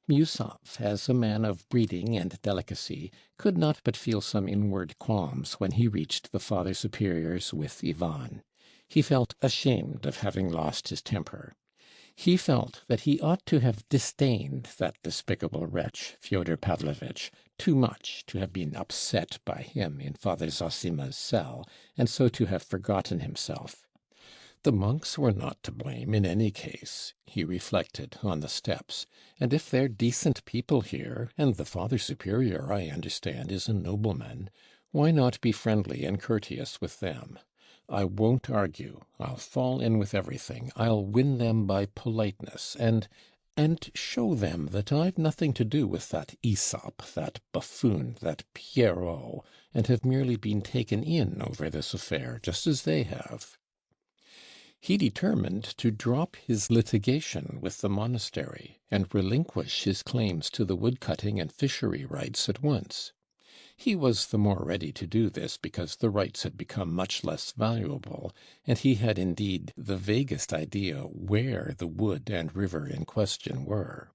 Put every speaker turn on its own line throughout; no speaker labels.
Yusuf, as a man of breeding and delicacy, could not but feel some inward qualms when he reached the Father Superior's with Ivan. He felt ashamed of having lost his temper. He felt that he ought to have disdained that despicable wretch, Fyodor Pavlovitch, too much to have been upset by him in Father Zosima's cell, and so to have forgotten himself. The monks were not to blame in any case, he reflected on the steps, and if they're decent people here, and the Father Superior, I understand, is a nobleman, why not be friendly and courteous with them? I won't argue. I'll fall in with everything. I'll win them by politeness, and show them that I've nothing to do with that Aesop, that buffoon, that Pierrot, and have merely been taken in over this affair, just as they have. He determined to drop his litigation with the monastery, and relinquish his claims to the woodcutting and fishery rights at once. He was the more ready to do this because the rights had become much less valuable, and he had indeed the vaguest idea where the wood and river in question were.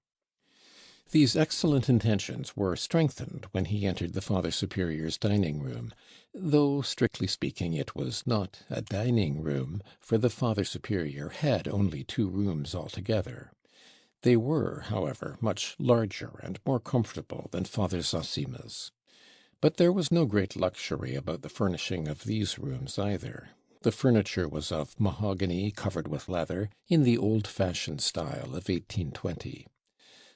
These excellent intentions were strengthened when he entered the Father Superior's dining room, though, strictly speaking, it was not a dining room, for the Father Superior had only 2 rooms altogether. They were, however, much larger and more comfortable than Father Zosima's. But there was no great luxury about the furnishing of these rooms either. The furniture was of mahogany covered with leather, in the old-fashioned style of 1820.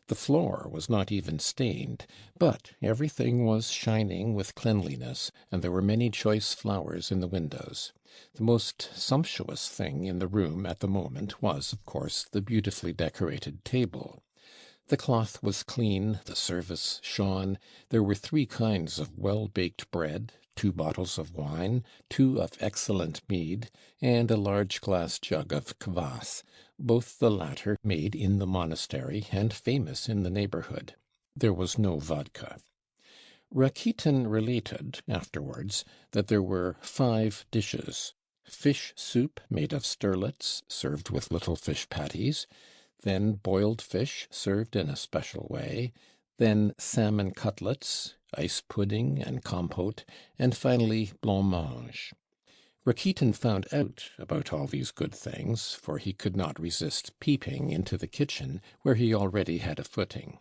The floor was not even stained, but everything was shining with cleanliness, and there were many choice flowers in the windows. The most sumptuous thing in the room at the moment was, of course, the beautifully decorated table. The cloth was clean, the service shone, there were 3 kinds of well-baked bread, 2 bottles of wine, 2 of excellent mead, and a large glass jug of kvass, both the latter made in the monastery and famous in the neighbourhood. There was no vodka. Rakitin related, afterwards, that there were 5 dishes: fish soup made of sterlets, served with little fish patties, then boiled fish served in a special way, then salmon cutlets, ice pudding and compote, and finally blancmange. Rakitin found out about all these good things, for he could not resist peeping into the kitchen, where he already had a footing.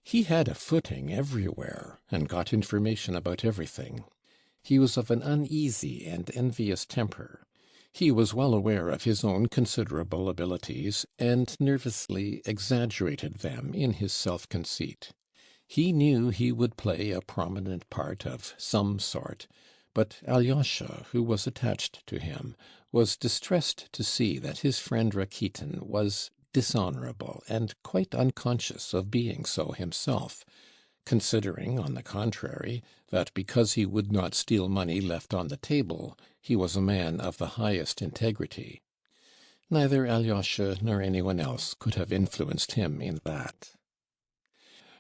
He had a footing everywhere, and got information about everything. He was of an uneasy and envious temper. He was well aware of his own considerable abilities, and nervously exaggerated them in his self-conceit. He knew he would play a prominent part of some sort, but Alyosha, who was attached to him, was distressed to see that his friend Rakitin was dishonourable, and quite unconscious of being so himself, considering, on the contrary, that because he would not steal money left on the table, he was a man of the highest integrity. Neither Alyosha nor anyone else could have influenced him in that.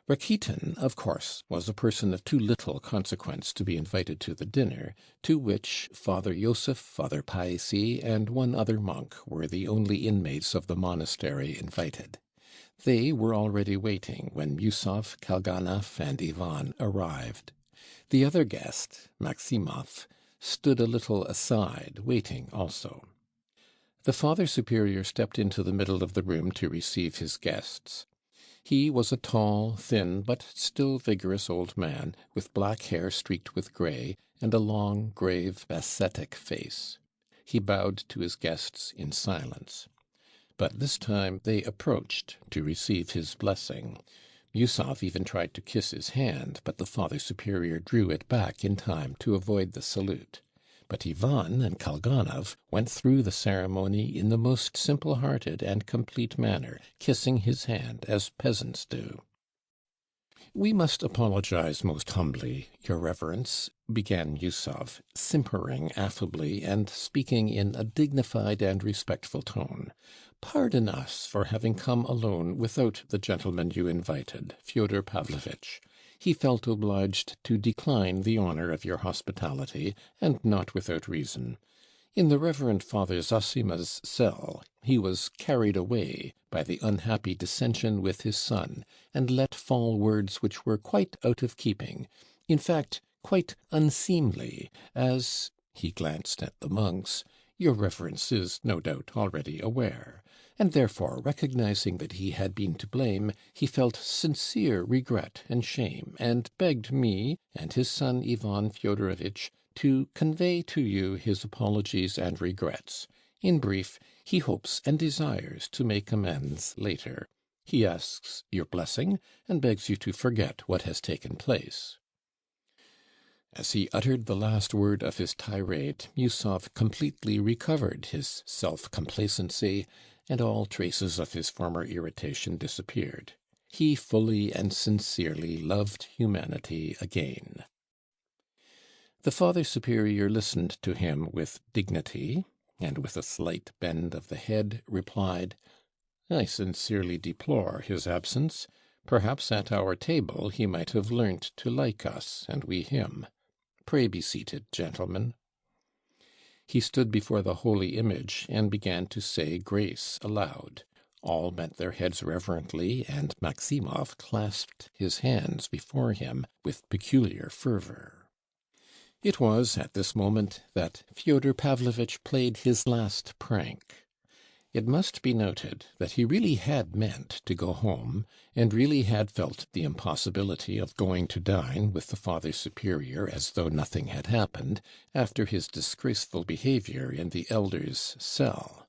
Rakitin, of course, was a person of too little consequence to be invited to the dinner, to which Father Joseph, Father Païssy, and 1 other monk were the only inmates of the monastery invited. They were already waiting when Yusuf, Kalganov, and Ivan arrived. The other guest, Maximov, stood a little aside, waiting also. The Father Superior stepped into the middle of the room to receive his guests. He was a tall, thin, but still vigorous old man, with black hair streaked with grey, and a long, grave, ascetic face. He bowed to his guests in silence. But this time they approached to receive his blessing. Yusuf even tried to kiss his hand, but the Father Superior drew it back in time to avoid the salute. But Ivan and Kalganov went through the ceremony in the most simple-hearted and complete manner, kissing his hand as peasants do. "We must apologize most humbly, your reverence," began Yusuf, simpering affably and speaking in a dignified and respectful tone. "Pardon us for having come alone without the gentleman you invited, Fyodor Pavlovitch. He felt obliged to decline the honour of your hospitality, and not without reason. In the Reverend Father Zosima's cell he was carried away by the unhappy dissension with his son, and let fall words which were quite out of keeping, in fact quite unseemly, as he glanced at the monks, your reverence is no doubt already aware, and therefore, recognizing that he had been to blame, he felt sincere regret and shame, and begged me and his son Ivan Fyodorovitch to convey to you his apologies and regrets. In brief, he hopes and desires to make amends later. He asks your blessing, and begs you to forget what has taken place." As he uttered the last word of his tirade, Yusov completely recovered his self-complacency, and all traces of his former irritation disappeared. He fully and sincerely loved humanity again. The Father Superior listened to him with dignity, and with a slight bend of the head replied, "I sincerely deplore his absence. Perhaps at our table he might have learnt to like us, and we him. Pray be seated, gentlemen." He stood before the holy image and began to say grace aloud. All bent their heads reverently, and Maximov clasped his hands before him with peculiar fervor. It was at this moment that Fyodor Pavlovitch played his last prank. It must be noted that he really had meant to go home, and really had felt the impossibility of going to dine with the Father Superior as though nothing had happened, after his disgraceful behaviour in the elder's cell.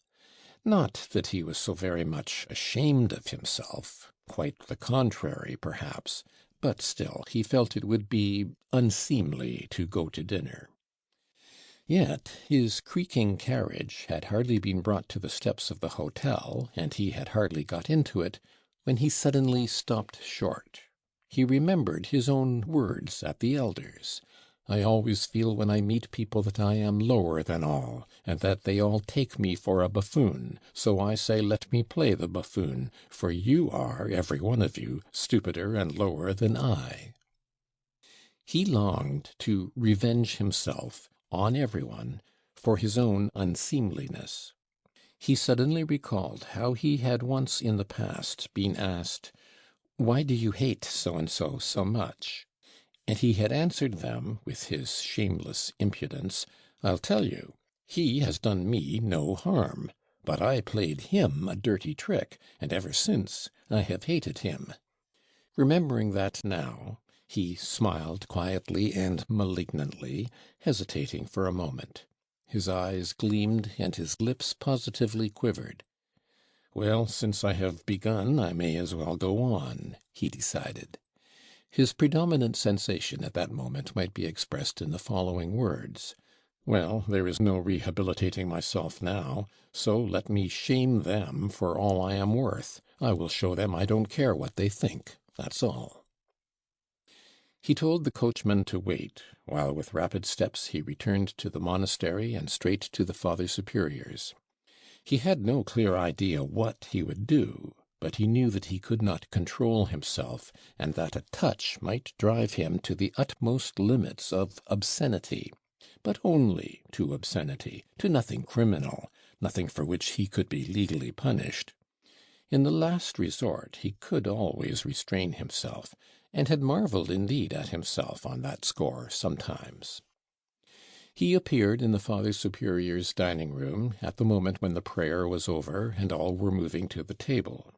Not that he was so very much ashamed of himself, quite the contrary, perhaps, but still he felt it would be unseemly to go to dinner. Yet his creaking carriage had hardly been brought to the steps of the hotel, and he had hardly got into it, when he suddenly stopped short. He remembered his own words at the elder's. "I always feel when I meet people that I am lower than all, and that they all take me for a buffoon. So I say, let me play the buffoon, for you are, every one of you, stupider and lower than I." He longed to revenge himself on everyone for his own unseemliness. He suddenly recalled how he had once in the past been asked, "Why do you hate so-and-so so much?" And he had answered them with his shameless impudence, "I'll tell you. He has done me no harm, but I played him a dirty trick, and ever since I have hated him." Remembering that now, he smiled quietly and malignantly, hesitating for a moment. His eyes gleamed, and his lips positively quivered. "Well, since I have begun, I may as well go on," he decided. His predominant sensation at that moment might be expressed in the following words: "Well, there is no rehabilitating myself now, so let me shame them for all I am worth. I will show them I don't care what they think, that's all." He told the coachman to wait, while with rapid steps he returned to the monastery and straight to the Father Superior's. He had no clear idea what he would do, but he knew that he could not control himself, and that a touch might drive him to the utmost limits of obscenity, but only to obscenity, to nothing criminal, nothing for which he could be legally punished. In the last resort he could always restrain himself, and had marvelled indeed at himself on that score sometimes. He appeared in the Father Superior's dining room at the moment when the prayer was over and all were moving to the table.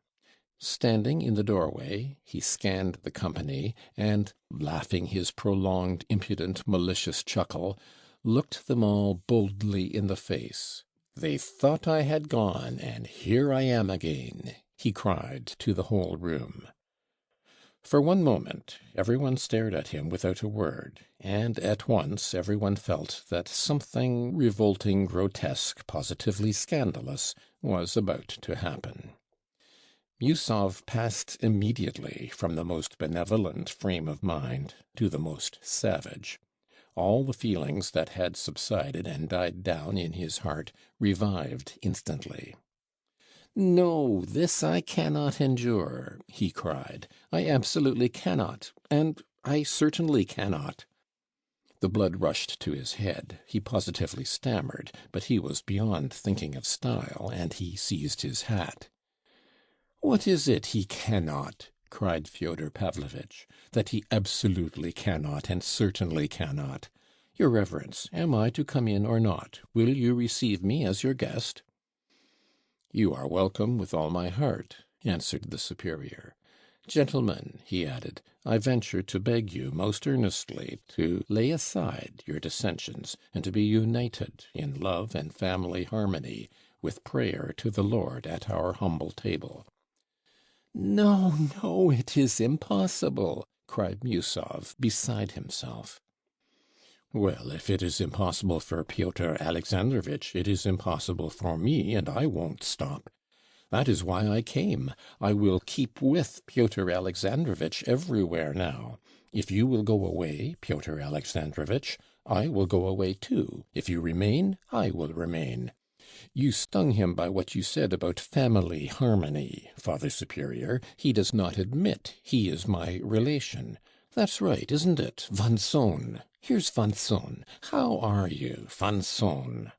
Standing in the doorway, he scanned the company, and, laughing his prolonged, impudent, malicious chuckle, looked them all boldly in the face. "They thought I had gone, and here I am again," he cried to the whole room. For one moment every one stared at him without a word, and at once every one felt that something revolting, grotesque, positively scandalous, was about to happen. Yusov passed immediately from the most benevolent frame of mind to the most savage. All the feelings that had subsided and died down in his heart revived instantly. "No, this I cannot endure," he cried. "I absolutely cannot, and I certainly cannot." The blood rushed to his head. He positively stammered, but he was beyond thinking of style, and he seized his hat. "What is it he cannot?" cried Fyodor Pavlovitch. "That he absolutely cannot, and certainly cannot. Your Reverence, am I to come in or not? Will you receive me as your guest?" "You are welcome with all my heart," answered the superior. "Gentlemen," he added, "I venture to beg you most earnestly to lay aside your dissensions, and to be united in love and family harmony, with prayer to the Lord at our humble table." "No, no, it is impossible!" cried Musov, beside himself. "Well, if it is impossible for Pyotr Alexandrovitch, it is impossible for me, and I won't stop. That is why I came. I will keep with Pyotr Alexandrovitch everywhere now. If you will go away, Pyotr Alexandrovitch, I will go away too. If you remain, I will remain. You stung him by what you said about family harmony, Father Superior. He does not admit he is my relation. That's right, isn't it, Van Sohn? Here's Van Sohn. How are you, Van Sohn?"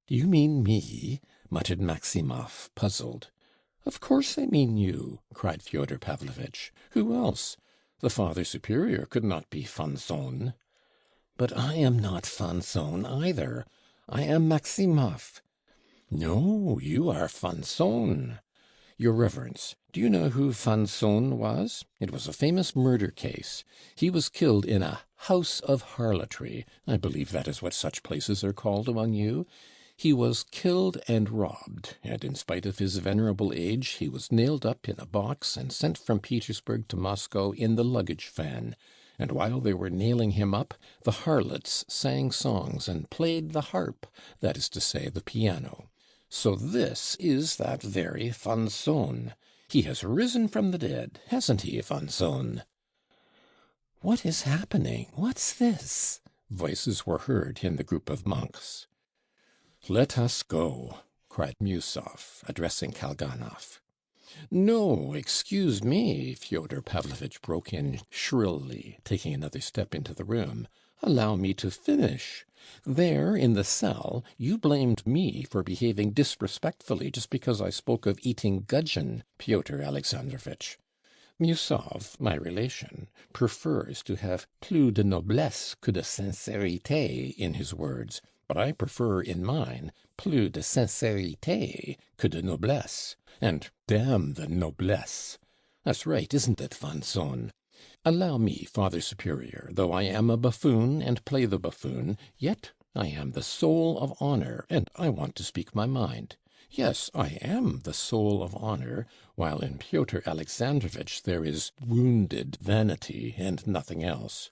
"Do you mean me?" muttered Maximov, puzzled. "Of course I mean you," cried Fyodor Pavlovitch. "Who else? The Father Superior could not be Van Sohn." "But I am not Van Sohn either. I am Maximov." "No, you are Van Sohn. Your Reverence, do you know who Van Sohn was? It was a famous murder case. He was killed in a house of harlotry. I believe that is what such places are called among you. He was killed and robbed, and in spite of his venerable age, he was nailed up in a box and sent from Petersburg to Moscow in the luggage van. And while they were nailing him up, the harlots sang songs and played the harp, that is to say, the piano. So this is that very Van Sohn. He has risen from the dead, hasn't he, Van Sohn?" "What is happening? What's this?" voices were heard in the group of monks. "Let us go," cried Musov, addressing Kalganov. "No, excuse me," Fyodor Pavlovitch broke in shrilly, taking another step into the room. "Allow me to finish. There, in the cell, you blamed me for behaving disrespectfully just because I spoke of eating gudgeon, Pyotr Alexandrovitch. Musov, my relation, prefers to have plus de noblesse que de sincérité in his words, but I prefer in mine plus de sincérité que de noblesse, and damn the noblesse. That's right, isn't it, Van Sohn? Allow me, Father Superior, though I am a buffoon and play the buffoon, yet I am the soul of honor, and I want to speak my mind. Yes, I am the soul of honor, while in Pyotr Alexandrovitch there is wounded vanity and nothing else.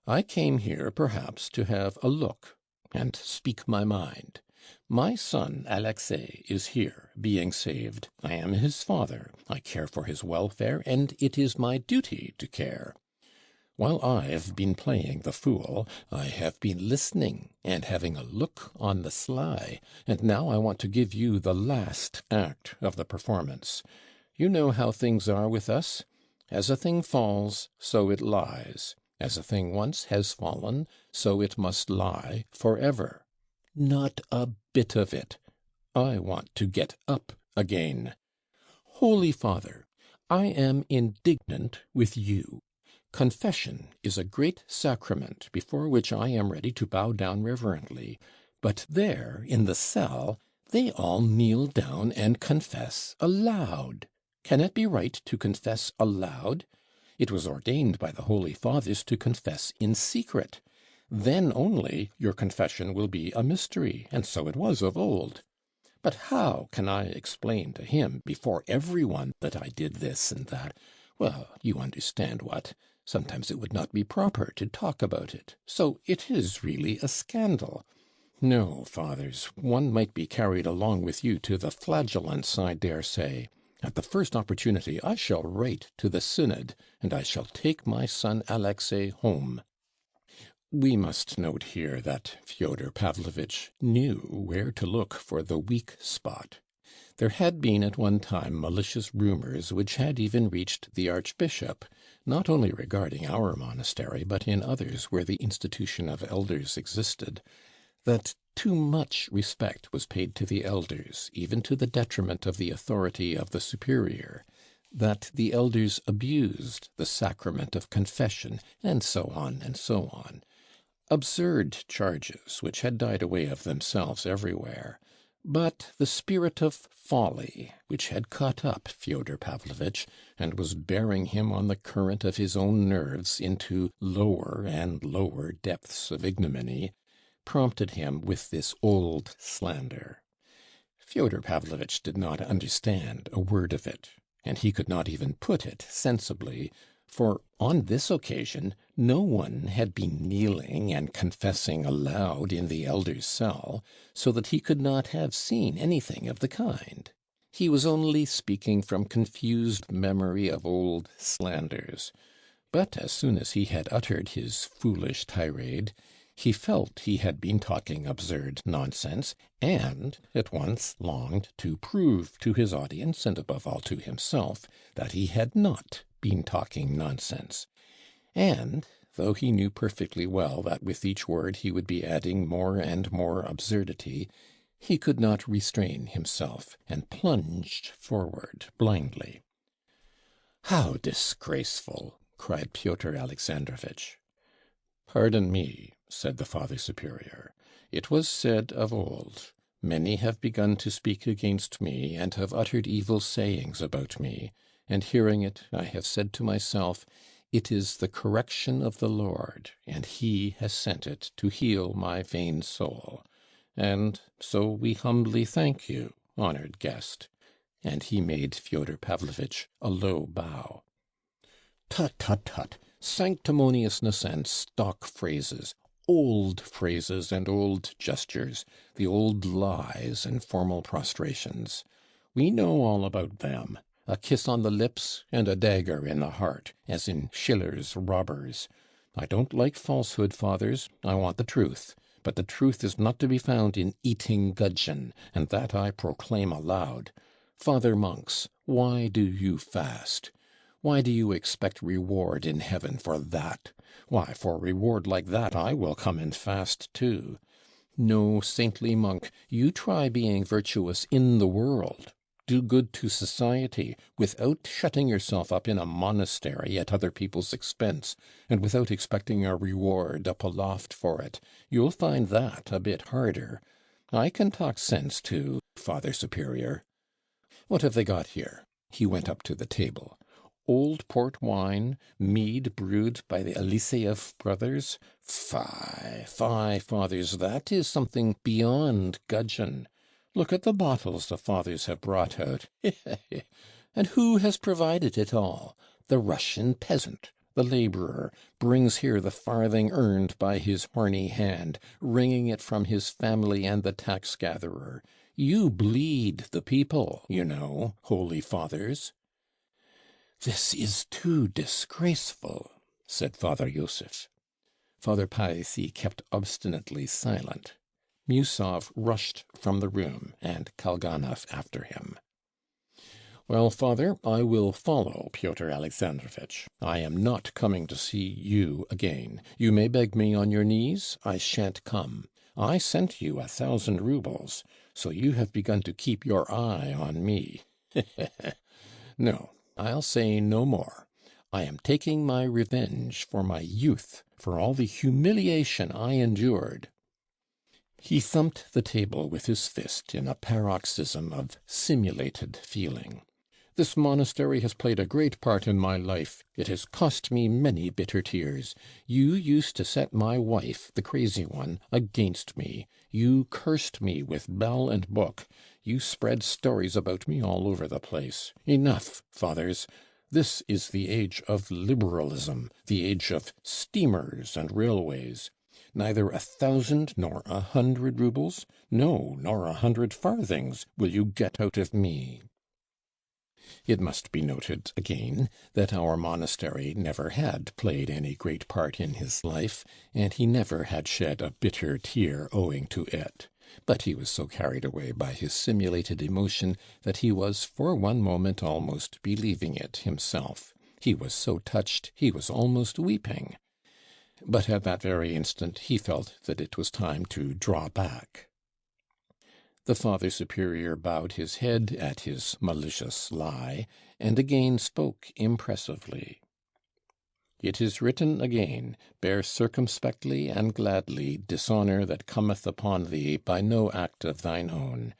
I came here, perhaps, to have a look and speak my mind. My son Alexei is here, being saved. I am his father. I care for his welfare, and it is my duty to care. While I've been playing the fool, I have been listening and having a look on the sly, and now I want to give you the last act of the performance. You know how things are with us. As a thing falls, so it lies. As a thing once has fallen, so it must lie forever. Not a bit of it. I want to get up again. Holy Father, I am indignant with you. Confession is a great sacrament before which I am ready to bow down reverently, but there, in the cell, they all kneel down and confess aloud. Can it be right to confess aloud? It was ordained by the Holy Fathers to confess in secret. Then only your confession will be a mystery, and so it was of old. But how can I explain to him before everyone that I did this and that? Well, you understand what. Sometimes it would not be proper to talk about it. So it is really a scandal. No, fathers, one might be carried along with you to the flagellants, I dare say. At the first opportunity I shall write to the synod, and I shall take my son Alexei home. We must note here that Fyodor Pavlovitch knew where to look for the weak spot. There had been at one time malicious rumors which had even reached the archbishop, not only regarding our monastery, but in others where the institution of elders existed, that too much respect was paid to the elders, even to the detriment of the authority of the superior, that the elders abused the sacrament of confession, and so on and so on. Absurd charges which had died away of themselves everywhere. But the spirit of folly, which had caught up Fyodor Pavlovitch, and was bearing him on the current of his own nerves into lower and lower depths of ignominy, prompted him with this old slander. Fyodor Pavlovitch did not understand a word of it, and he could not even put it sensibly, for on this occasion no one had been kneeling and confessing aloud in the elder's cell, so that he could not have seen anything of the kind. He was only speaking from confused memory of old slanders. But as soon as he had uttered his foolish tirade, he felt he had been talking absurd nonsense, and at once longed to prove to his audience, and above all to himself, that he had not been talking nonsense. And, though he knew perfectly well that with each word he would be adding more and more absurdity, he could not restrain himself, and plunged forward blindly. "How disgraceful!" cried Pyotr Alexandrovitch. "Pardon me," said the Father Superior. "It was said of old, many have begun to speak against me, and have uttered evil sayings about me, and hearing it, I have said to myself, it is the correction of the Lord, and he has sent it to heal my vain soul. And so we humbly thank you, honored guest." And he made Fyodor Pavlovitch a low bow. "Tut, tut, tut! Sanctimoniousness and stock phrases, old phrases and old gestures, the old lies and formal prostrations. We know all about them. A kiss on the lips and a dagger in the heart, as in Schiller's Robbers. I don't like falsehood, fathers, I want the truth. But the truth is not to be found in eating gudgeon, and that I proclaim aloud. Father monks, why do you fast? Why do you expect reward in heaven for that? Why, for reward like that I will come and fast too. No, saintly monk, you try being virtuous in the world. Do good to society, without shutting yourself up in a monastery at other people's expense, and without expecting a reward up aloft for it. You'll find that a bit harder. I can talk sense to Father Superior. What have they got here?" He went up to the table. "Old port wine, mead brewed by the Eliseev brothers? Fie, fie, fathers, that is something beyond gudgeon. Look at the bottles the fathers have brought out. And who has provided it all? The Russian peasant, the laborer, brings here the farthing earned by his horny hand, wringing it from his family and the tax-gatherer. You bleed the people, you know, holy fathers." "This is too disgraceful," said Father Joseph. Father Palissy kept obstinately silent. Musov rushed from the room, and Kalganov after him. "Well, father, I will follow Pyotr Alexandrovitch. I am not coming to see you again. You may beg me on your knees, I shan't come. I sent you 1,000 roubles, so you have begun to keep your eye on me. No, I'll say no more. I am taking my revenge for my youth, for all the humiliation I endured." He thumped the table with his fist in a paroxysm of simulated feeling. "This monastery has played a great part in my life. It has cost me many bitter tears. You used to set my wife, the crazy one, against me. You cursed me with bell and book. You spread stories about me all over the place. Enough, fathers. This is the age of liberalism, the age of steamers and railways. Neither 1,000 nor 100 roubles, no, nor 100 farthings will you get out of me." It must be noted again that our monastery never had played any great part in his life, and he never had shed a bitter tear owing to it. But he was so carried away by his simulated emotion that he was for one moment almost believing it himself. He was so touched he was almost weeping. But at that very instant he felt that it was time to draw back. The Father Superior bowed his head at his malicious lie, and again spoke impressively. "It is written again, bear circumspectly and gladly dishonour that cometh upon thee by no act of thine own.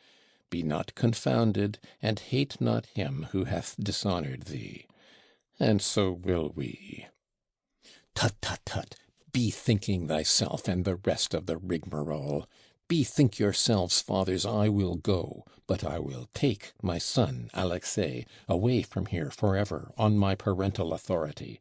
Be not confounded, and hate not him who hath dishonoured thee. And so will we." "Tut, tut, tut! Bethinking thyself and the rest of the rigmarole. Bethink yourselves, fathers, I will go, but I will take my son, Alexei, away from here forever, on my parental authority.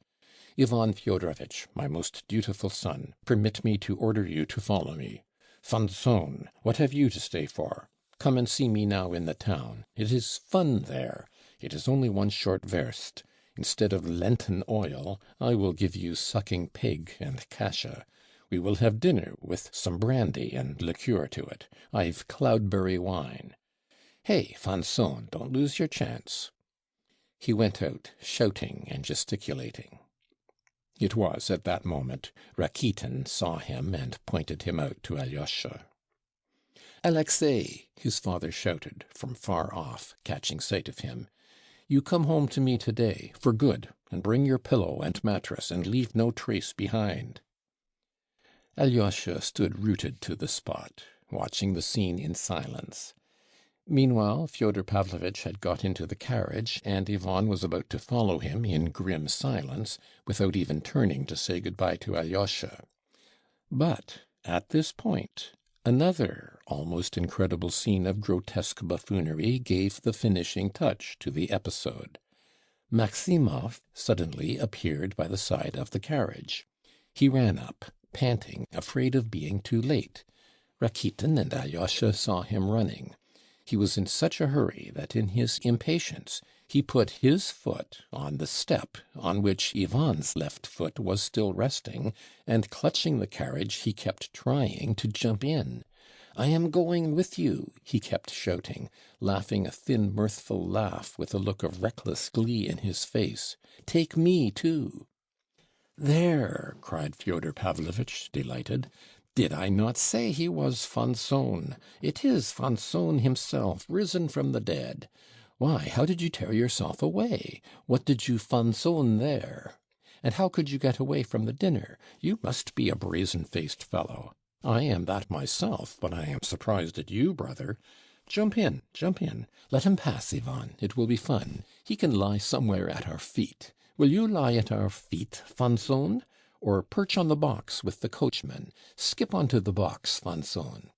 Ivan Fyodorovitch, my most dutiful son, permit me to order you to follow me. Fanzon, what have you to stay for? Come and see me now in the town. It is fun there. It is only one short verst. Instead of Lenten oil, I will give you sucking pig and kasha. We will have dinner with some brandy and liqueur to it. I've cloudberry wine. Hey, Fanzon, don't lose your chance." He went out, shouting and gesticulating. It was at that moment Rakitin saw him and pointed him out to Alyosha. "Alexei," his father shouted from far off, catching sight of him, "you come home to me today, for good, and bring your pillow and mattress, and leave no trace behind." Alyosha stood rooted to the spot, watching the scene in silence. Meanwhile, Fyodor Pavlovitch had got into the carriage, and Ivan was about to follow him in grim silence, without even turning to say good-bye to Alyosha. But at this point another almost incredible scene of grotesque buffoonery gave the finishing touch to the episode. Maximov suddenly appeared by the side of the carriage. He ran up, panting, afraid of being too late. Rakitin and Alyosha saw him running. He was in such a hurry that in his impatience he put his foot on the step on which Ivan's left foot was still resting, and clutching the carriage he kept trying to jump in. "I am going with you," he kept shouting, laughing a thin mirthful laugh with a look of reckless glee in his face. "Take me too." "There!" cried Fyodor Pavlovitch, delighted. "Did I not say he was Fanzon? It is Fanzon himself, risen from the dead. Why, how did you tear yourself away? What did you Fanzon there? And how could you get away from the dinner? You must be a brazen-faced fellow. I am that myself, but I am surprised at you, brother. Jump in, jump in. Let him pass, Ivan. It will be fun. He can lie somewhere at our feet. Will you lie at our feet, Fanzon? Or perch on the box with the coachman. Skip onto the box, Fanzon."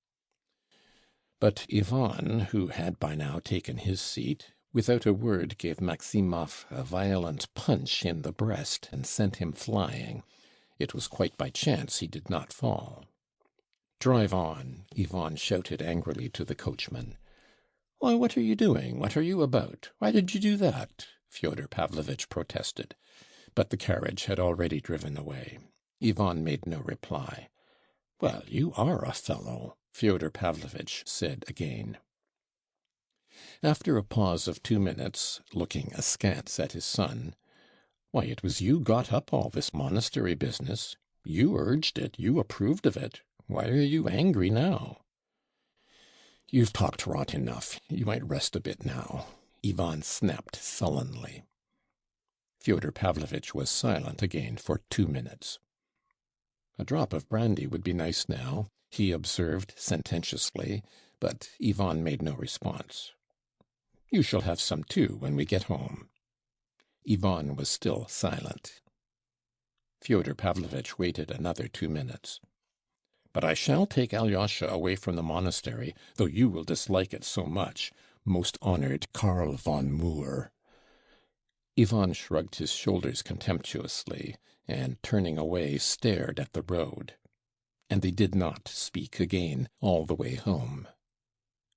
But Ivan, who had by now taken his seat, without a word gave Maximov a violent punch in the breast and sent him flying. It was quite by chance he did not fall. "Drive on," Ivan shouted angrily to the coachman. "Why, what are you doing? What are you about? Why did you do that?" Fyodor Pavlovitch protested. But the carriage had already driven away. Ivan made no reply. "Well, you are a fellow," Fyodor Pavlovitch said again. After a pause of 2 minutes, looking askance at his son, "Why, it was you got up all this monastery business. You urged it, you approved of it. Why are you angry now?" "You've talked rot enough. You might rest a bit now," Ivan snapped sullenly. Fyodor Pavlovitch was silent again for 2 minutes. "A drop of brandy would be nice now," he observed sententiously, but Ivan made no response. "You shall have some too when we get home." Ivan was still silent. Fyodor Pavlovitch waited another 2 minutes. "But I shall take Alyosha away from the monastery, though you will dislike it so much, most honored Karl von Moor." Ivan shrugged his shoulders contemptuously, and turning away stared at the road. And they did not speak again all the way home.